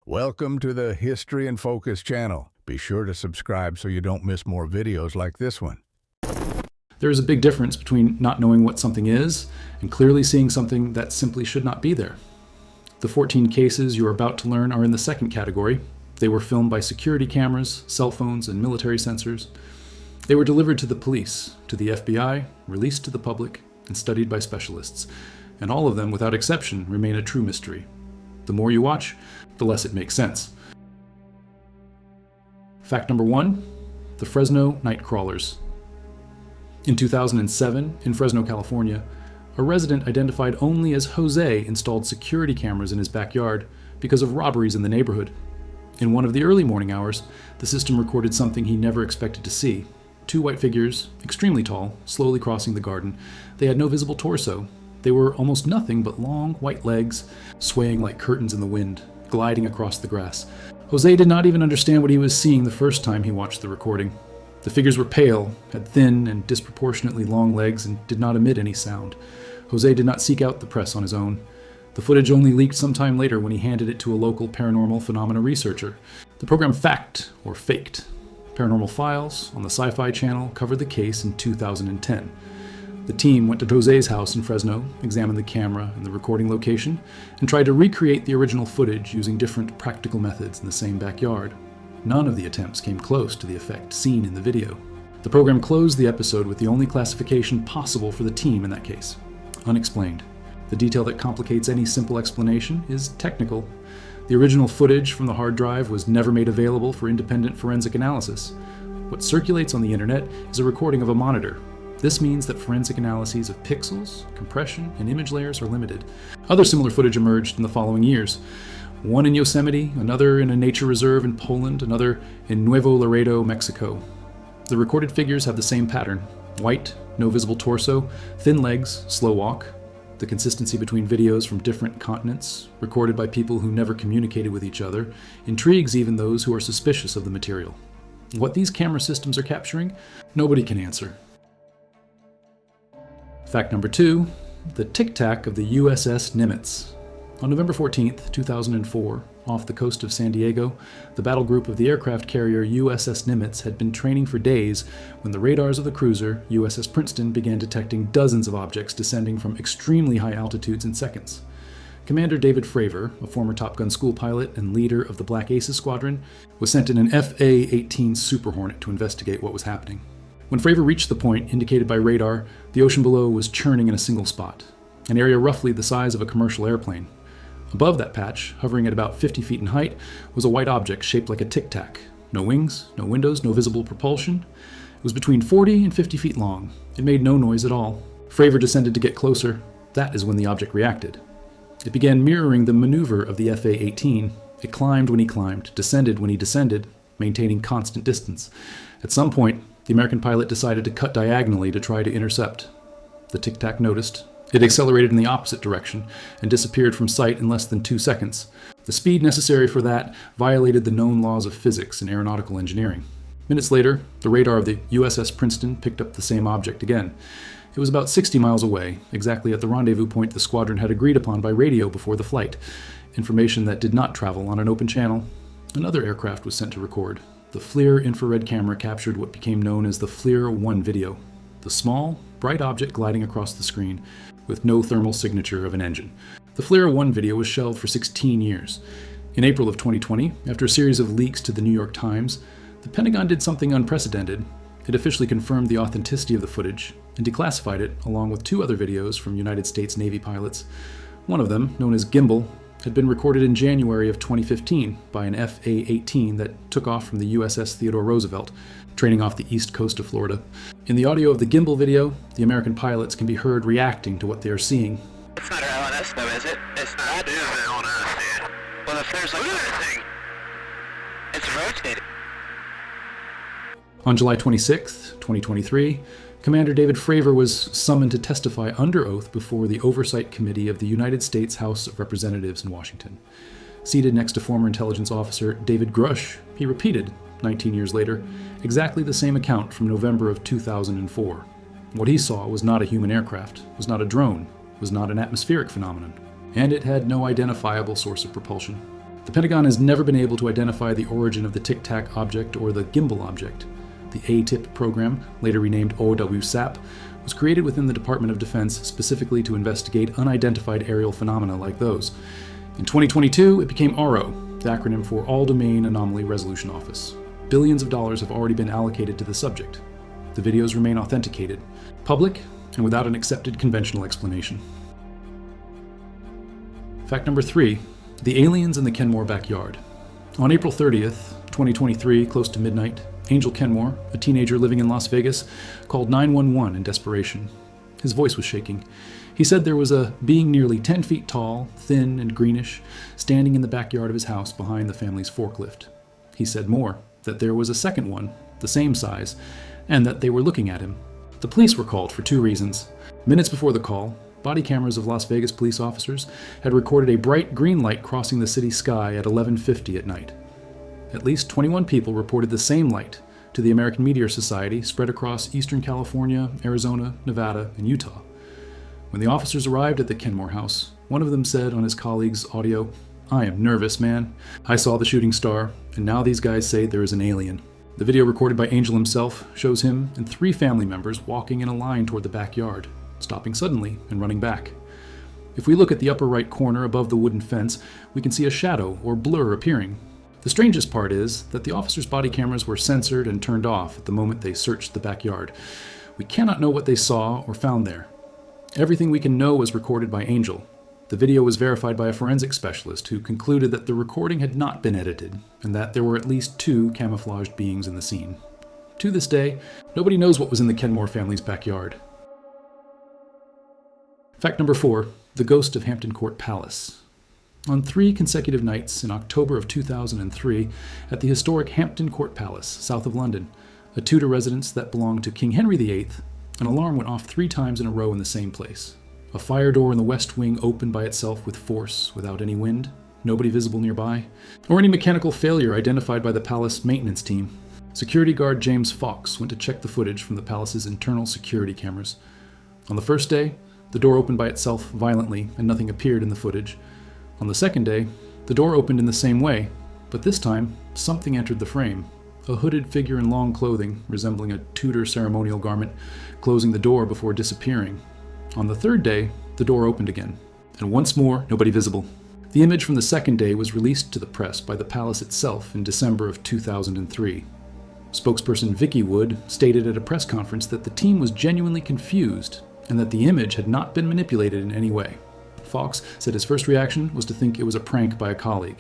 Welcome to the History in Focus channel. Be sure to subscribe so you don't miss more videos like this one. There is a big difference between not knowing what something is and clearly seeing something that simply should not be there. The 14 cases you are about to learn are in the second category. They were filmed by security cameras, cell phones, and military sensors. They were delivered to the police, to the FBI, released to the public, and studied by specialists. And all of them, without exception, remain a true mystery. The more you watch, the less it makes sense. Fact number 1, the Fresno Nightcrawlers. In 2007, in Fresno, California, a resident identified only as Jose installed security cameras in his backyard because of robberies in the neighborhood. In one of the early morning hours, the system recorded something he never expected to see. 2 white figures, extremely tall, slowly crossing the garden. They had no visible torso. They were almost nothing but long, white legs, swaying like curtains in the wind, gliding across the grass. Jose did not even understand what he was seeing the first time he watched the recording. The figures were pale, had thin and disproportionately long legs, and did not emit any sound. Jose did not seek out the press on his own. The footage only leaked sometime later when he handed it to a local paranormal phenomena researcher. The program Fact, or Faked. Paranormal Files on the Sci-Fi Channel covered the case in 2010. The team went to Jose's house in Fresno, examined the camera and the recording location, and tried to recreate the original footage using different practical methods in the same backyard. None of the attempts came close to the effect seen in the video. The program closed the episode with the only classification possible for the team in that case: unexplained. The detail that complicates any simple explanation is technical. The original footage from the hard drive was never made available for independent forensic analysis. What circulates on the internet is a recording of a monitor. This means that forensic analyses of pixels, compression, and image layers are limited. Other similar footage emerged in the following years. One in Yosemite, another in a nature reserve in Poland, another in Nuevo Laredo, Mexico. The recorded figures have the same pattern: white, no visible torso, thin legs, slow walk. The consistency between videos from different continents, recorded by people who never communicated with each other, intrigues even those who are suspicious of the material. What these camera systems are capturing, nobody can answer. Fact number 2, the Tic Tac of the USS Nimitz. On November 14, 2004, off the coast of San Diego, the battle group of the aircraft carrier USS Nimitz had been training for days when the radars of the cruiser USS Princeton began detecting dozens of objects descending from extremely high altitudes in seconds. Commander David Fravor, a former Top Gun school pilot and leader of the Black Aces Squadron, was sent in an FA-18 Super Hornet to investigate what was happening. When Fravor reached the point indicated by radar, the ocean below was churning in a single spot, an area roughly the size of a commercial airplane. Above that patch, hovering at about 50 feet in height, was a white object shaped like a Tic Tac. No wings, no windows, no visible propulsion. It was between 40 and 50 feet long. It made no noise at all. Fravor descended to get closer. That is when the object reacted. It began mirroring the maneuver of the FA-18. It climbed when he climbed, descended when he descended, maintaining constant distance. At some point, the American pilot decided to cut diagonally to try to intercept. The Tic Tac noticed. It accelerated in the opposite direction and disappeared from sight in less than 2 seconds. The speed necessary for that violated the known laws of physics and aeronautical engineering. Minutes later, the radar of the USS Princeton picked up the same object again. It was about 60 miles away, exactly at the rendezvous point the squadron had agreed upon by radio before the flight, information that did not travel on an open channel. Another aircraft was sent to record. The FLIR infrared camera captured what became known as the FLIR-1 video, the small, bright object gliding across the screen with no thermal signature of an engine. The FLIR-1 video was shelved for 16 years. In April of 2020, after a series of leaks to the New York Times, the Pentagon did something unprecedented. It officially confirmed the authenticity of the footage and declassified it along with 2 other videos from United States Navy pilots. One of them, known as Gimbal, had been recorded in January of 2015 by an FA-18 that took off from the USS Theodore Roosevelt, training off the east coast of Florida. In the audio of the Gimbal video, the American pilots can be heard reacting to what they are seeing. It's not our LNS though, is it? It's not. It is LNS, yeah. Well, if there's like... Look at that thing! It's rotating. On July 26, 2023, Commander David Fravor was summoned to testify under oath before the Oversight Committee of the United States House of Representatives in Washington. Seated next to former intelligence officer David Grush, he repeated, 19 years later, exactly the same account from November of 2004. What he saw was not a human aircraft, was not a drone, was not an atmospheric phenomenon, and it had no identifiable source of propulsion. The Pentagon has never been able to identify the origin of the Tic Tac object or the Gimbal object. The ATIP program, later renamed OWSAP, was created within the Department of Defense specifically to investigate unidentified aerial phenomena like those. In 2022, it became ARO, the acronym for All Domain Anomaly Resolution Office. Billions of dollars have already been allocated to the subject. The videos remain authenticated, public, and without an accepted conventional explanation. Fact number 3, the aliens in the Kenmore backyard. On April 30th, 2023, close to midnight, Angel Kenmore, a teenager living in Las Vegas, called 911 in desperation. His voice was shaking. He said there was a being nearly 10 feet tall, thin and greenish, standing in the backyard of his house behind the family's forklift. He said more, that there was a second one, the same size, and that they were looking at him. The police were called for 2 reasons. Minutes before the call, body cameras of Las Vegas police officers had recorded a bright green light crossing the city sky at 11:50 at night. At least 21 people reported the same light to the American Meteor Society spread across eastern California, Arizona, Nevada, and Utah. When the officers arrived at the Kenmore house, one of them said on his colleague's audio, "I am nervous, man. I saw the shooting star, and now these guys say there is an alien." The video recorded by Angel himself shows him and 3 family members walking in a line toward the backyard, stopping suddenly and running back. If we look at the upper right corner above the wooden fence, we can see a shadow or blur appearing. The strangest part is that the officers' body cameras were censored and turned off at the moment they searched the backyard. We cannot know what they saw or found there. Everything we can know was recorded by Angel. The video was verified by a forensic specialist who concluded that the recording had not been edited and that there were at least 2 camouflaged beings in the scene. To this day, nobody knows what was in the Kenmore family's backyard. Fact number 4, the ghost of Hampton Court Palace. On 3 consecutive nights in October of 2003, at the historic Hampton Court Palace, south of London, a Tudor residence that belonged to King Henry VIII, an alarm went off 3 times in a row in the same place. A fire door in the west wing opened by itself with force, without any wind, nobody visible nearby, or any mechanical failure identified by the palace maintenance team. Security guard James Fox went to check the footage from the palace's internal security cameras. On the first day, the door opened by itself violently and nothing appeared in the footage. On the second day, the door opened in the same way, but this time, something entered the frame. A hooded figure in long clothing, resembling a Tudor ceremonial garment, closing the door before disappearing. On the third day, the door opened again, and once more, nobody visible. The image from the second day was released to the press by the palace itself in December of 2003. Spokesperson Vicky Wood stated at a press conference that the team was genuinely confused and that the image had not been manipulated in any way. Fox said his first reaction was to think it was a prank by a colleague.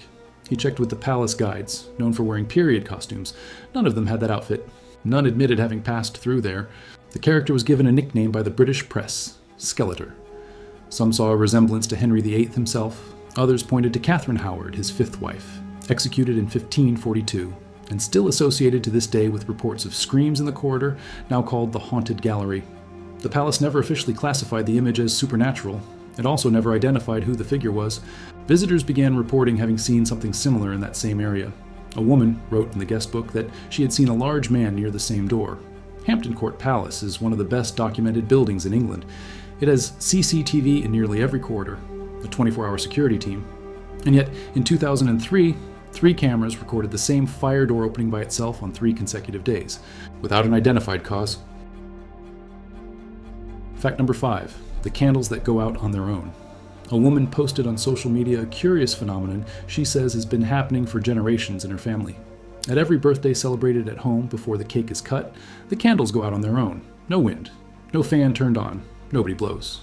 He checked with the palace guides, known for wearing period costumes. None of them had that outfit. None admitted having passed through there. The character was given a nickname by the British press, Skeletor. Some saw a resemblance to Henry VIII himself. Others pointed to Catherine Howard, his 5th wife, executed in 1542, and still associated to this day with reports of screams in the corridor, now called the Haunted Gallery. The palace never officially classified the image as supernatural. It also never identified who the figure was. Visitors began reporting having seen something similar in that same area. A woman wrote in the guest book that she had seen a large man near the same door. Hampton Court Palace is one of the best documented buildings in England. It has CCTV in nearly every corridor, a 24-hour security team. And yet, in 2003, 3 cameras recorded the same fire door opening by itself on 3 consecutive days, without an identified cause. Fact number 5, the candles that go out on their own. A woman posted on social media a curious phenomenon she says has been happening for generations in her family. At every birthday celebrated at home before the cake is cut, the candles go out on their own. No wind, no fan turned on, nobody blows.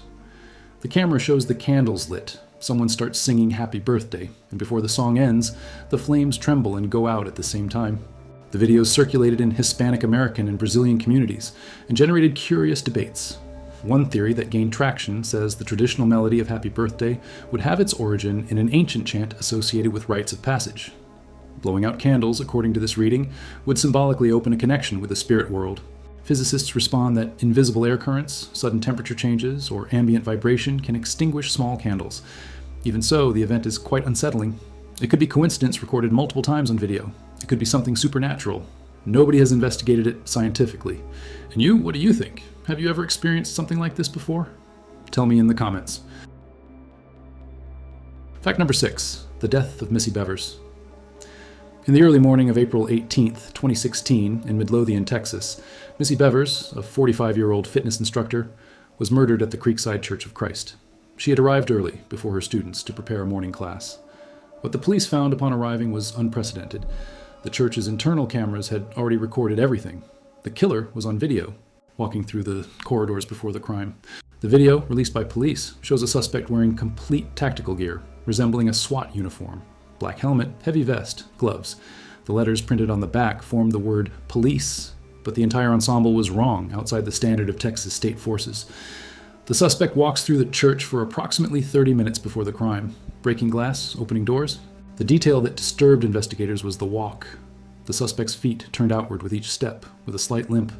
The camera shows the candles lit. Someone starts singing Happy Birthday, and before the song ends, the flames tremble and go out at the same time. The videos circulated in Hispanic American and Brazilian communities and generated curious debates. One theory that gained traction says the traditional melody of Happy Birthday would have its origin in an ancient chant associated with rites of passage. Blowing out candles, according to this reading, would symbolically open a connection with the spirit world. Physicists respond that invisible air currents, sudden temperature changes, or ambient vibration can extinguish small candles. Even so, the event is quite unsettling. It could be coincidence recorded multiple times on video. It could be something supernatural. Nobody has investigated it scientifically. And you, what do you think? Have you ever experienced something like this before? Tell me in the comments. Fact number 6, the death of Missy Bevers. In the early morning of April 18, 2016, in Midlothian, Texas, Missy Bevers, a 45-year-old fitness instructor, was murdered at the Creekside Church of Christ. She had arrived early, before her students, to prepare a morning class. What the police found upon arriving was unprecedented. The church's internal cameras had already recorded everything. The killer was on video, walking through the corridors before the crime. The video, released by police, shows a suspect wearing complete tactical gear, resembling a SWAT uniform. Black helmet, heavy vest, gloves. The letters printed on the back formed the word police, but the entire ensemble was wrong, outside the standard of Texas state forces. The suspect walks through the church for approximately 30 minutes before the crime, breaking glass, opening doors. The detail that disturbed investigators was the walk. The suspect's feet turned outward with each step, with a slight limp.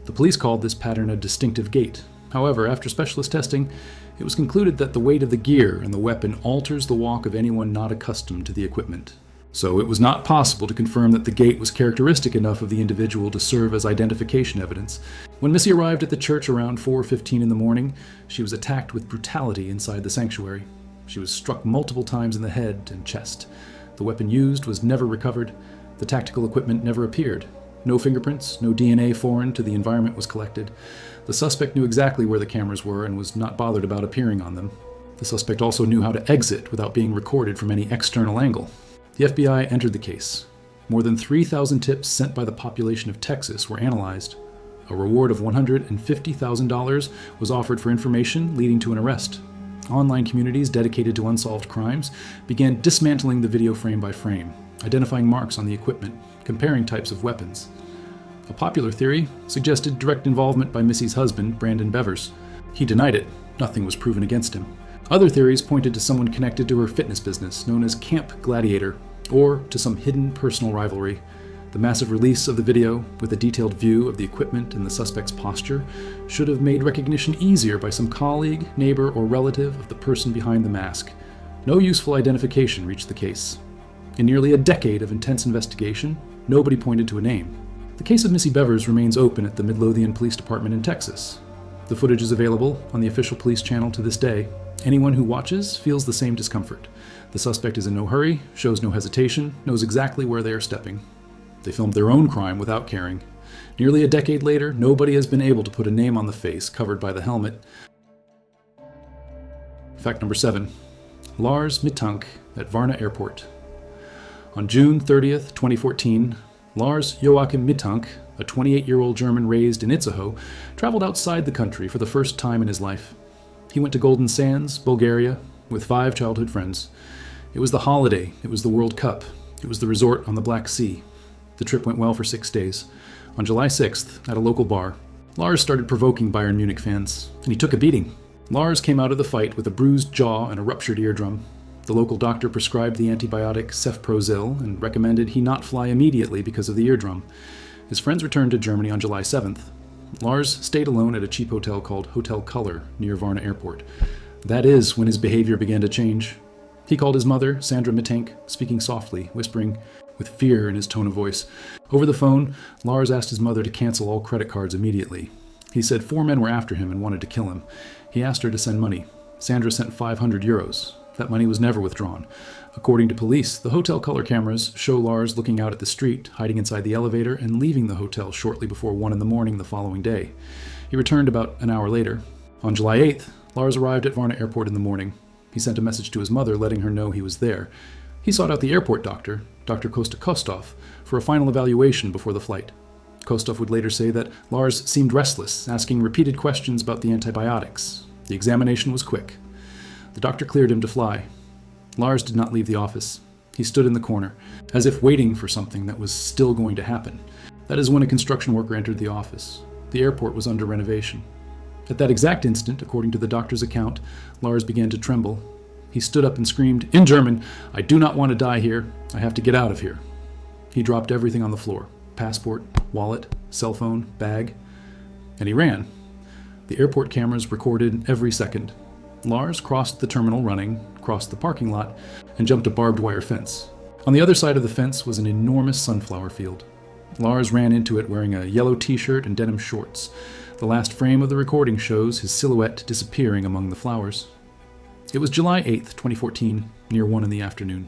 The police called this pattern a distinctive gait. However, after specialist testing, it was concluded that the weight of the gear and the weapon alters the walk of anyone not accustomed to the equipment. So it was not possible to confirm that the gait was characteristic enough of the individual to serve as identification evidence. When Missy arrived at the church around 4:15 in the morning, she was attacked with brutality inside the sanctuary. She was struck multiple times in the head and chest. The weapon used was never recovered. The tactical equipment never appeared. No fingerprints, no DNA foreign to the environment was collected. The suspect knew exactly where the cameras were and was not bothered about appearing on them. The suspect also knew how to exit without being recorded from any external angle. The FBI entered the case. More than 3,000 tips sent by the population of Texas were analyzed. A reward of $150,000 was offered for information leading to an arrest. Online communities dedicated to unsolved crimes began dismantling the video frame by frame, identifying marks on the equipment, comparing types of weapons. A popular theory suggested direct involvement by Missy's husband, Brandon Bevers. He denied it. Nothing was proven against him. Other theories pointed to someone connected to her fitness business, known as Camp Gladiator, or to some hidden personal rivalry. The massive release of the video, with a detailed view of the equipment and the suspect's posture, should have made recognition easier by some colleague, neighbor, or relative of the person behind the mask. No useful identification reached the case. In nearly a decade of intense investigation, nobody pointed to a name. The case of Missy Bevers remains open at the Midlothian Police Department in Texas. The footage is available on the official police channel to this day. Anyone who watches feels the same discomfort. The suspect is in no hurry, shows no hesitation, knows exactly where they are stepping. They filmed their own crime without caring. Nearly a decade later, nobody has been able to put a name on the face covered by the helmet. Fact number 7. Lars Mitank at Varna Airport. On June 30th, 2014, Lars Joachim Mitank, a 28-year-old German raised in Itzehoe, traveled outside the country for the first time in his life. He went to Golden Sands, Bulgaria, with 5 childhood friends. It was the holiday, it was the World Cup, it was the resort on the Black Sea. The trip went well for 6 days. On July 6th, at a local bar, Lars started provoking Bayern Munich fans, and he took a beating. Lars came out of the fight with a bruised jaw and a ruptured eardrum. The local doctor prescribed the antibiotic cefprozil and recommended he not fly immediately because of the eardrum. His friends returned to Germany on July 7th. Lars stayed alone at a cheap hotel called Hotel Color near Varna Airport. That is when his behavior began to change. He called his mother, Sandra Mitank, speaking softly, whispering with fear in his tone of voice. Over the phone, Lars asked his mother to cancel all credit cards immediately. He said 4 men were after him and wanted to kill him. He asked her to send money. Sandra sent 500 euros. That money was never withdrawn. According to police, the hotel color cameras show Lars looking out at the street, hiding inside the elevator, and leaving the hotel shortly before 1 a.m. the following day. He returned about an hour later. On July 8th, Lars arrived at Varna Airport in the morning. He sent a message to his mother letting her know he was there. He sought out the airport doctor, Dr. Kosta Kostov, for a final evaluation before the flight. Kostov would later say that Lars seemed restless, asking repeated questions about the antibiotics. The examination was quick. The doctor cleared him to fly. Lars did not leave the office. He stood in the corner, as if waiting for something that was still going to happen. That is when a construction worker entered the office. The airport was under renovation. At that exact instant, according to the doctor's account, Lars began to tremble. He stood up and screamed, in German, "I do not want to die here. I have to get out of here." He dropped everything on the floor. Passport, wallet, cell phone, bag. And he ran. The airport cameras recorded every second. Lars crossed the terminal running, crossed the parking lot, and jumped a barbed wire fence. On the other side of the fence was an enormous sunflower field. Lars ran into it wearing a yellow t-shirt and denim shorts. The last frame of the recording shows his silhouette disappearing among the flowers. It was July 8th, 2014, near 1 in the afternoon.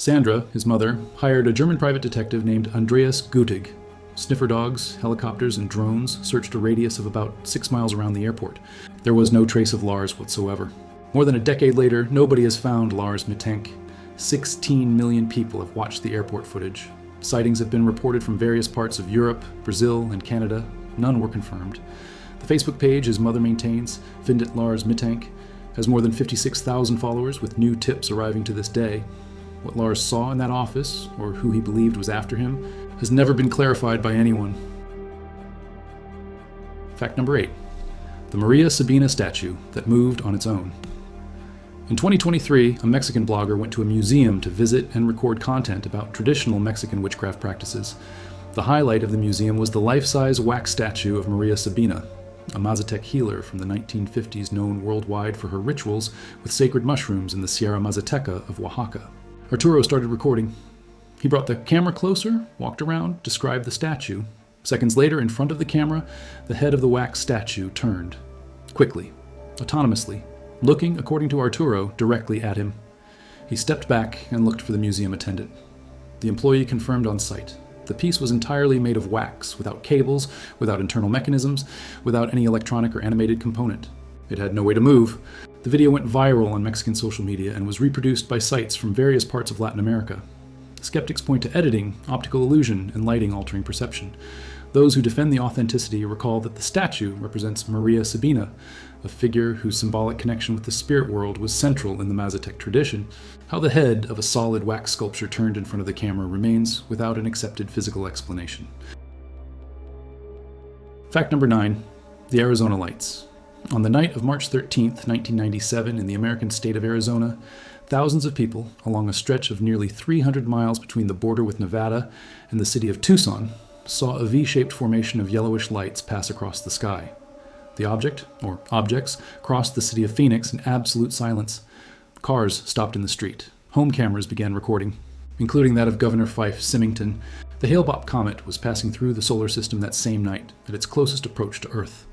Sandra, his mother, hired a German private detective named Andreas Gutig. Sniffer dogs, helicopters, and drones searched a radius of about 6 miles around the airport. There was no trace of Lars whatsoever. More than a decade later, nobody has found Lars Mitank. 16 million people have watched the airport footage. Sightings have been reported from various parts of Europe, Brazil, and Canada. None were confirmed. The Facebook page his mother maintains, Findet Lars Mitank, has more than 56,000 followers, with new tips arriving to this day. What Lars saw in that office, or who he believed was after him, has never been clarified by anyone. Fact number 8. The Maria Sabina statue that moved on its own. In 2023, a Mexican blogger went to a museum to visit and record content about traditional Mexican witchcraft practices. The highlight of the museum was the life-size wax statue of Maria Sabina, a Mazatec healer from the 1950s known worldwide for her rituals with sacred mushrooms in the Sierra Mazateca of Oaxaca. Arturo started recording. He brought the camera closer, walked around, described the statue. Seconds later, in front of the camera, the head of the wax statue turned. Quickly, autonomously, looking, according to Arturo, directly at him. He stepped back and looked for the museum attendant. The employee confirmed on site. The piece was entirely made of wax, without cables, without internal mechanisms, without any electronic or animated component. It had no way to move. The video went viral on Mexican social media and was reproduced by sites from various parts of Latin America. Skeptics point to editing, optical illusion, and lighting altering perception. Those who defend the authenticity recall that the statue represents Maria Sabina, a figure whose symbolic connection with the spirit world was central in the Mazatec tradition. How the head of a solid wax sculpture turned in front of the camera remains without an accepted physical explanation. Fact number 9. The Arizona Lights. On the night of March 13, 1997, in the American state of Arizona, thousands of people, along a stretch of nearly 300 miles between the border with Nevada and the city of Tucson, saw a V-shaped formation of yellowish lights pass across the sky. The object, or objects, crossed the city of Phoenix in absolute silence. Cars stopped in the street. Home cameras began recording, including that of Governor Fife Symington. The Hale-Bopp comet was passing through the solar system that same night, at its closest approach to Earth.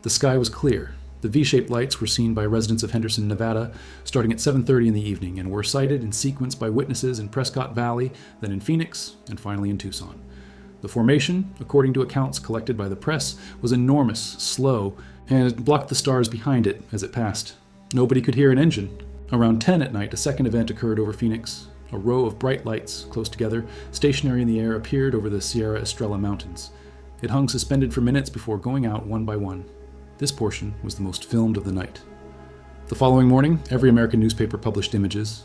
The sky was clear. The V-shaped lights were seen by residents of Henderson, Nevada, starting at 7:30 in the evening, and were sighted in sequence by witnesses in Prescott Valley, then in Phoenix, and finally in Tucson. The formation, according to accounts collected by the press, was enormous, slow, and it blocked the stars behind it as it passed. Nobody could hear an engine. Around 10 at night, a second event occurred over Phoenix. A row of bright lights, close together, stationary in the air, appeared over the Sierra Estrella Mountains. It hung suspended for minutes before going out one by one. This portion was the most filmed of the night. The following morning, every American newspaper published images.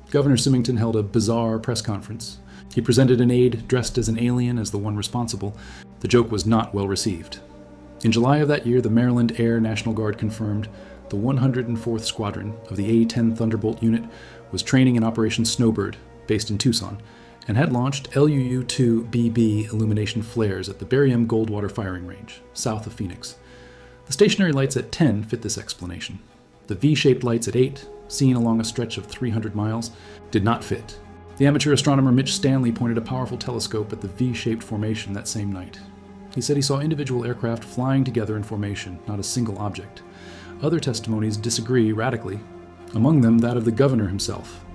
Governor Symington held a bizarre press conference. He presented an aide dressed as an alien as the one responsible. The joke was not well received. In July of that year, the Maryland Air National Guard confirmed the 104th Squadron of the A-10 Thunderbolt unit was training in Operation Snowbird, based in Tucson, and had launched LUU-2BB illumination flares at the Barium Goldwater firing range, south of Phoenix. The stationary lights at 10 fit this explanation. The V-shaped lights at 8, seen along a stretch of 300 miles, did not fit. The amateur astronomer Mitch Stanley pointed a powerful telescope at the V-shaped formation that same night. He said he saw individual aircraft flying together in formation, not a single object. Other testimonies disagree radically, among them that of the governor himself.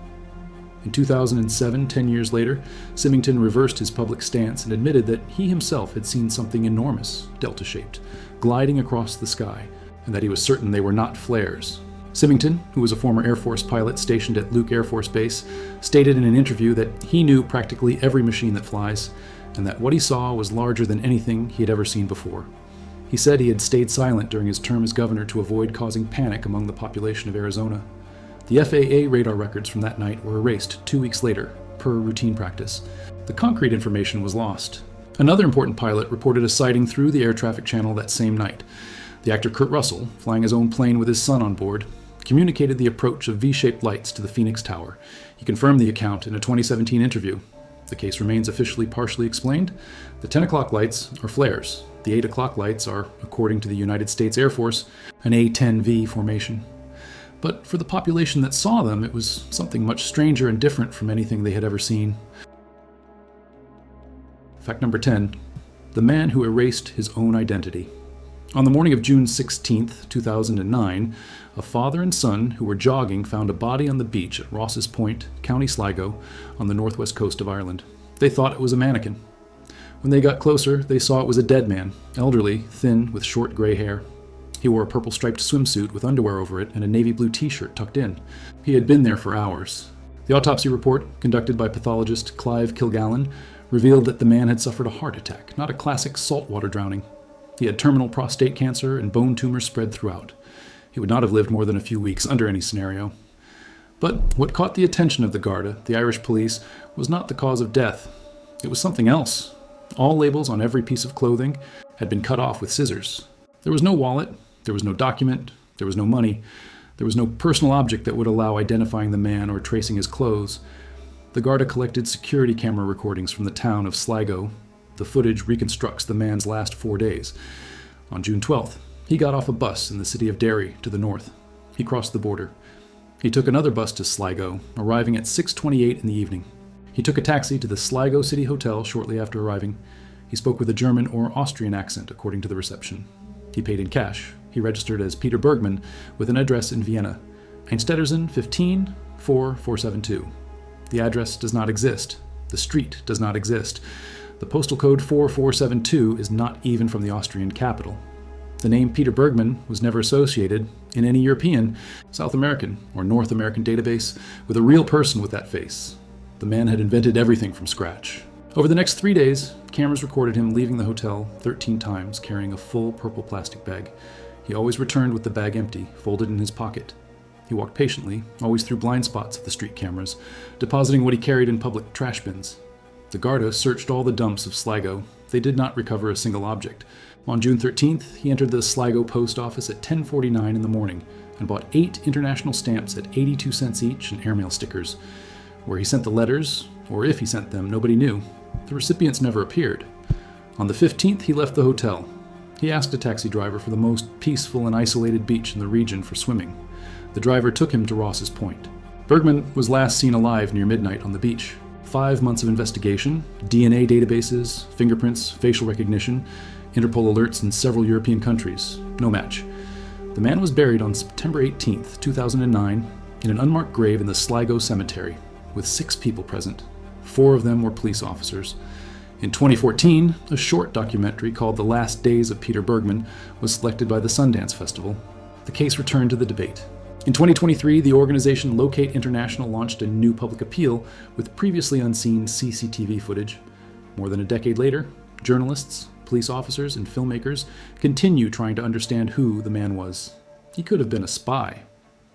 In 2007, 10 years later, Symington reversed his public stance and admitted that he himself had seen something enormous, delta-shaped, gliding across the sky, and that he was certain they were not flares. Symington, who was a former Air Force pilot stationed at Luke Air Force Base, stated in an interview that he knew practically every machine that flies, and that what he saw was larger than anything he had ever seen before. He said he had stayed silent during his term as governor to avoid causing panic among the population of Arizona. The FAA radar records from that night were erased 2 weeks later, per routine practice. The concrete information was lost. Another important pilot reported a sighting through the air traffic channel that same night. The actor Kurt Russell, flying his own plane with his son on board, communicated the approach of V-shaped lights to the Phoenix Tower. He confirmed the account in a 2017 interview. The case remains officially partially explained. The 10 o'clock lights are flares. The 8 o'clock lights are, according to the United States Air Force, an A-10V formation. But for the population that saw them, it was something much stranger and different from anything they had ever seen. Fact number 10. The man who erased his own identity. On the morning of June 16, 2009, A father and son who were jogging found a body on the beach at Ross's Point, County Sligo, on the northwest coast of Ireland. They thought it was a mannequin. When they got closer, they saw it was a dead man, elderly, thin, with short gray hair. He wore a purple striped swimsuit with underwear over it and a navy blue t-shirt tucked in. He had been there for hours. The autopsy report, conducted by pathologist Clive Kilgallen, revealed that the man had suffered a heart attack, not a classic saltwater drowning. He had terminal prostate cancer and bone tumors spread throughout. He would not have lived more than a few weeks under any scenario. But what caught the attention of the Garda, the Irish police, was not the cause of death. It was something else. All labels on every piece of clothing had been cut off with scissors. There was no wallet, there was no document, there was no money, there was no personal object that would allow identifying the man or tracing his clothes. The Garda collected security camera recordings from the town of Sligo. The footage reconstructs the man's last 4 days. On June 12th, he got off a bus in the city of Derry to the north. He crossed the border. He took another bus to Sligo, arriving at 6:28 in the evening. He took a taxi to the Sligo City Hotel shortly after arriving. He spoke with a German or Austrian accent, according to the reception. He paid in cash. He registered as Peter Bergman with an address in Vienna, Einstedersen 15 4472. The address does not exist. The street does not exist. The postal code 4472 is not even from the Austrian capital. The name Peter Bergman was never associated in any European, South American, or North American database with a real person with that face. The man had invented everything from scratch. Over the next 3 days, cameras recorded him leaving the hotel 13 times carrying a full purple plastic bag. He always returned with the bag empty, folded in his pocket. He walked patiently, always through blind spots of the street cameras, depositing what he carried in public trash bins. The Garda searched all the dumps of Sligo. They did not recover a single object. On June 13th, he entered the Sligo post office at 10:49 in the morning and bought 8 international stamps at 82 cents each and airmail stickers. Where he sent the letters, or if he sent them, nobody knew. The recipients never appeared. On the 15th, he left the hotel. He asked a taxi driver for the most peaceful and isolated beach in the region for swimming. The driver took him to Ross's Point. Bergman was last seen alive near midnight on the beach. 5 months of investigation, DNA databases, fingerprints, facial recognition, Interpol alerts in several European countries. No match. The man was buried on September 18th, 2009, in an unmarked grave in the Sligo Cemetery, with 6 people present. 4 of them were police officers. In 2014, a short documentary called The Last Days of Peter Bergman was selected by the Sundance Festival. The case returned to the debate. In 2023, the organization Locate International launched a new public appeal with previously unseen CCTV footage. More than a decade later, journalists, police officers, and filmmakers continue trying to understand who the man was. He could have been a spy,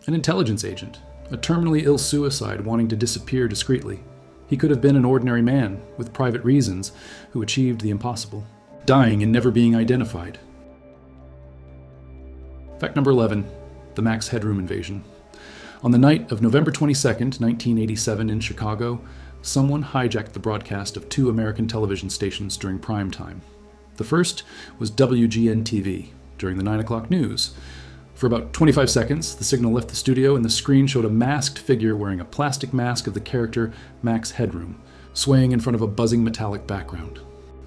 an intelligence agent, a terminally ill suicide wanting to disappear discreetly. He could have been an ordinary man with private reasons who achieved the impossible, dying and never being identified. Fact number 11. The Max Headroom invasion. On the night of November 22nd, 1987 in Chicago, someone hijacked the broadcast of 2 American television stations during prime time. The first was WGN-TV during the 9 o'clock news. For about 25 seconds, the signal left the studio and the screen showed a masked figure wearing a plastic mask of the character Max Headroom, swaying in front of a buzzing metallic background.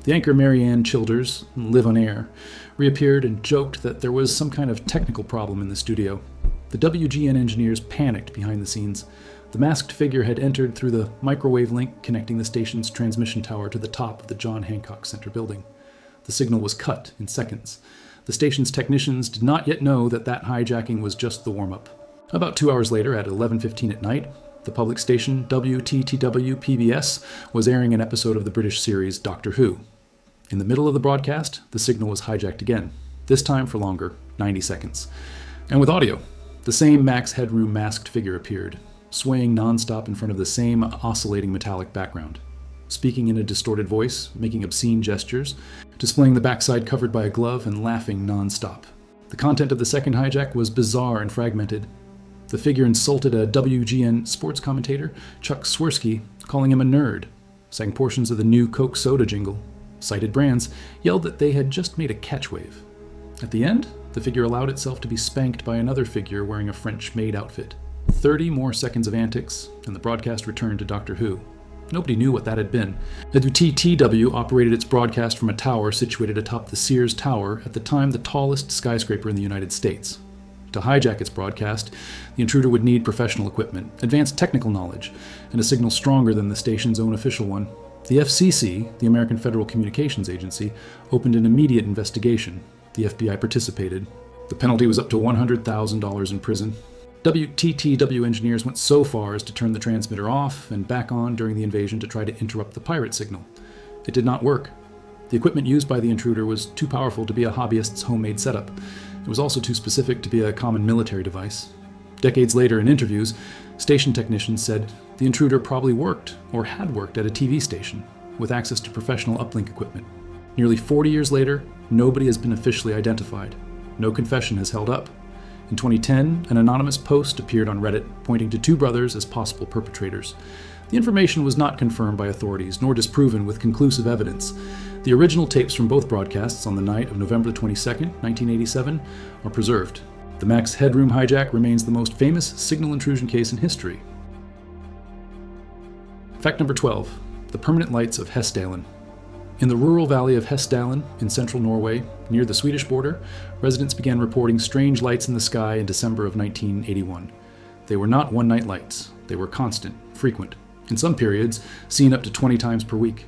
The anchor Marianne Childers, Live on Air, reappeared and joked that there was some kind of technical problem in the studio. The WGN engineers panicked behind the scenes. The masked figure had entered through the microwave link connecting the station's transmission tower to the top of the John Hancock Center building. The signal was cut in seconds. The station's technicians did not yet know that hijacking was just the warm-up. About 2 hours later, at 11:15 at night, the public station WTTW-PBS was airing an episode of the British series Doctor Who. In the middle of the broadcast, the signal was hijacked again, this time for longer, 90 seconds. And with audio, the same Max Headroom masked figure appeared, swaying nonstop in front of the same oscillating metallic background, speaking in a distorted voice, making obscene gestures, displaying the backside covered by a glove, and laughing nonstop. The content of the second hijack was bizarre and fragmented. The figure insulted a WGN sports commentator, Chuck Swirsky, calling him a nerd, sang portions of the new Coke soda jingle, cited brands, yelled that they had just made a catchwave. At the end, the figure allowed itself to be spanked by another figure wearing a French-made outfit. 30 more seconds of antics, and the broadcast returned to Doctor Who. Nobody knew what that had been. The WTTW operated its broadcast from a tower situated atop the Sears Tower, at the time the tallest skyscraper in the United States. To hijack its broadcast, the intruder would need professional equipment, advanced technical knowledge, and a signal stronger than the station's own official one. The FCC, the American Federal Communications Agency, opened an immediate investigation. The FBI participated. The penalty was up to $100,000 in prison. WTTW engineers went so far as to turn the transmitter off and back on during the invasion to try to interrupt the pirate signal. It did not work. The equipment used by the intruder was too powerful to be a hobbyist's homemade setup. It was also too specific to be a common military device. Decades later, in interviews, station technicians said the intruder probably worked or had worked at a TV station with access to professional uplink equipment. Nearly 40 years later, nobody has been officially identified. No confession has held up. In 2010, an anonymous post appeared on Reddit pointing to two brothers as possible perpetrators. The information was not confirmed by authorities nor disproven with conclusive evidence. The original tapes from both broadcasts on the night of November 22, 1987, are preserved. The Max Headroom hijack remains the most famous signal intrusion case in history. Fact number 12. The permanent lights of Hessdalen. In the rural valley of Hessdalen in central Norway, near the Swedish border, residents began reporting strange lights in the sky in December of 1981. They were not one-night lights. They were constant, frequent, in some periods seen up to 20 times per week.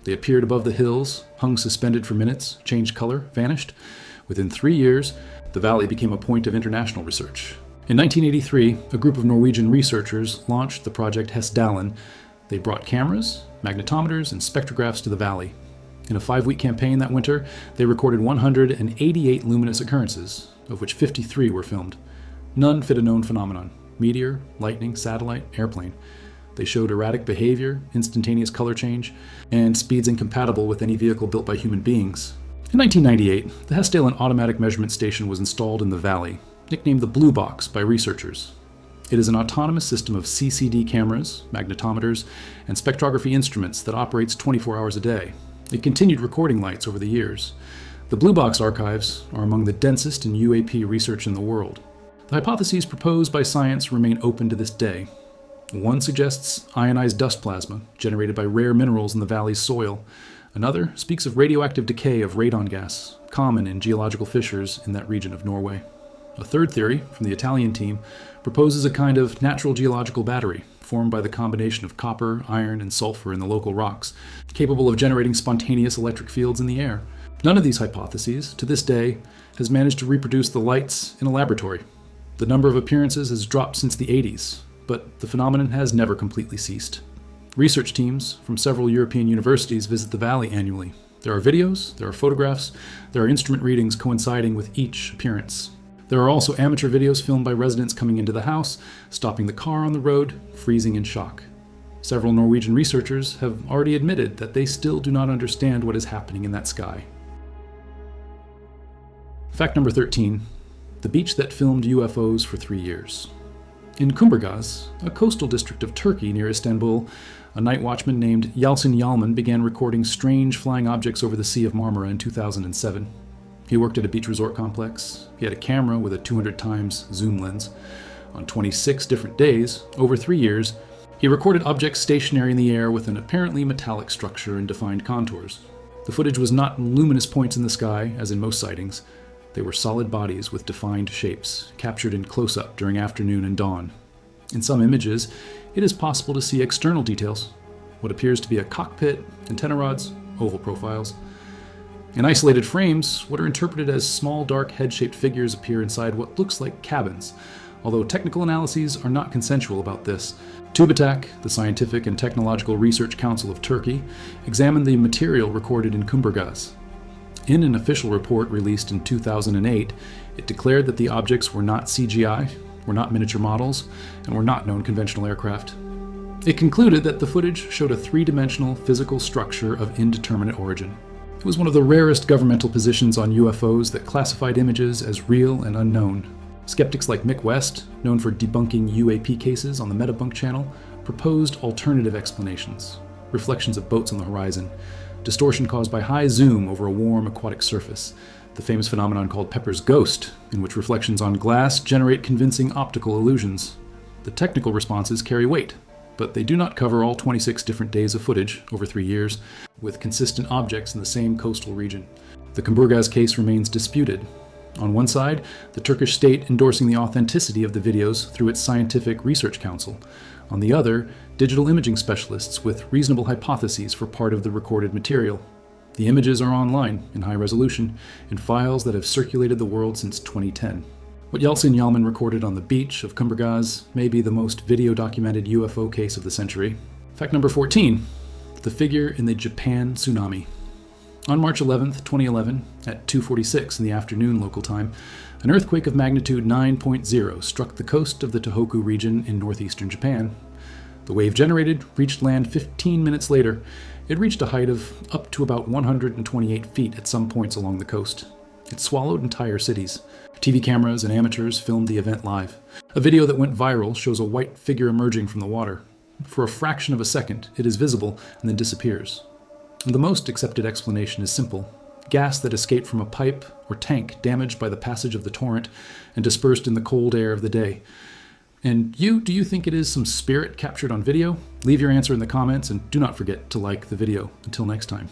They appeared above the hills, hung suspended for minutes, changed color, vanished. Within 3 years, the valley became a point of international research. In 1983, a group of Norwegian researchers launched the project Hessdalen. They brought cameras, magnetometers, and spectrographs to the valley. In a 5-week campaign that winter, they recorded 188 luminous occurrences, of which 53 were filmed. None fit a known phenomenon: meteor, lightning, satellite, airplane. They showed erratic behavior, instantaneous color change, and speeds incompatible with any vehicle built by human beings. In 1998, the Hessdalen Automatic Measurement Station was installed in the valley, nicknamed the Blue Box by researchers. It is an autonomous system of CCD cameras, magnetometers, and spectrography instruments that operates 24 hours a day. It continued recording lights over the years. The Blue Box archives are among the densest in UAP research in the world. The hypotheses proposed by science remain open to this day. One suggests ionized dust plasma, generated by rare minerals in the valley's soil. Another speaks of radioactive decay of radon gas, common in geological fissures in that region of Norway. A third theory, from the Italian team, proposes a kind of natural geological battery, formed by the combination of copper, iron, and sulfur in the local rocks, capable of generating spontaneous electric fields in the air. None of these hypotheses, to this day, has managed to reproduce the lights in a laboratory. The number of appearances has dropped since the 80s. But the phenomenon has never completely ceased. Research teams from several European universities visit the valley annually. There are videos, there are photographs, there are instrument readings coinciding with each appearance. There are also amateur videos filmed by residents coming into the house, stopping the car on the road, freezing in shock. Several Norwegian researchers have already admitted that they still do not understand what is happening in that sky. Fact number 13. The beach that filmed UFOs for 3 years. In Kumburgaz, a coastal district of Turkey near Istanbul, a night watchman named Yalçın Yalman began recording strange flying objects over the Sea of Marmara in 2007. He worked at a beach resort complex. He had a camera with a 200 times zoom lens. On 26 different days, over 3 years, he recorded objects stationary in the air with an apparently metallic structure and defined contours. The footage was not luminous points in the sky, as in most sightings. They were solid bodies with defined shapes, captured in close-up during afternoon and dawn. In some images, it is possible to see external details, what appears to be a cockpit, antenna rods, oval profiles. In isolated frames, what are interpreted as small, dark, head-shaped figures appear inside what looks like cabins, although technical analyses are not consensual about this. TÜBİTAK, the Scientific and Technological Research Council of Turkey, examined the material recorded in Kumburgaz. In an official report released in 2008, it declared that the objects were not CGI, were not miniature models, and were not known conventional aircraft. It concluded that the footage showed a three-dimensional physical structure of indeterminate origin. It was one of the rarest governmental positions on UFOs that classified images as real and unknown. Skeptics like Mick West, known for debunking UAP cases on the Metabunk channel, proposed alternative explanations. Reflections of boats on the horizon, distortion caused by high zoom over a warm aquatic surface, the famous phenomenon called Pepper's Ghost, in which reflections on glass generate convincing optical illusions. The technical responses carry weight, but they do not cover all 26 different days of footage over 3 years, with consistent objects in the same coastal region. The Kumburgaz case remains disputed. On one side, the Turkish state endorsing the authenticity of the videos through its Scientific Research Council. On the other, digital imaging specialists with reasonable hypotheses for part of the recorded material. The images are online, in high resolution, in files that have circulated the world since 2010. What Yeltsin-Yalman recorded on the beach of Kumburgaz may be the most video-documented UFO case of the century. Fact number 14, the figure in the Japan tsunami. On March 11, 2011, at 2:46 in the afternoon local time, an earthquake of magnitude 9.0 struck the coast of the Tohoku region in northeastern Japan. The wave generated reached land 15 minutes later. It reached a height of up to about 128 feet at some points along the coast. It swallowed entire cities. TV cameras and amateurs filmed the event live. A video that went viral shows a white figure emerging from the water. For a fraction of a second, it is visible and then disappears. The most accepted explanation is simple. Gas that escaped from a pipe or tank damaged by the passage of the torrent and dispersed in the cold air of the day. And do you think it is some spirit captured on video? Leave your answer in the comments and do not forget to like the video. Until next time.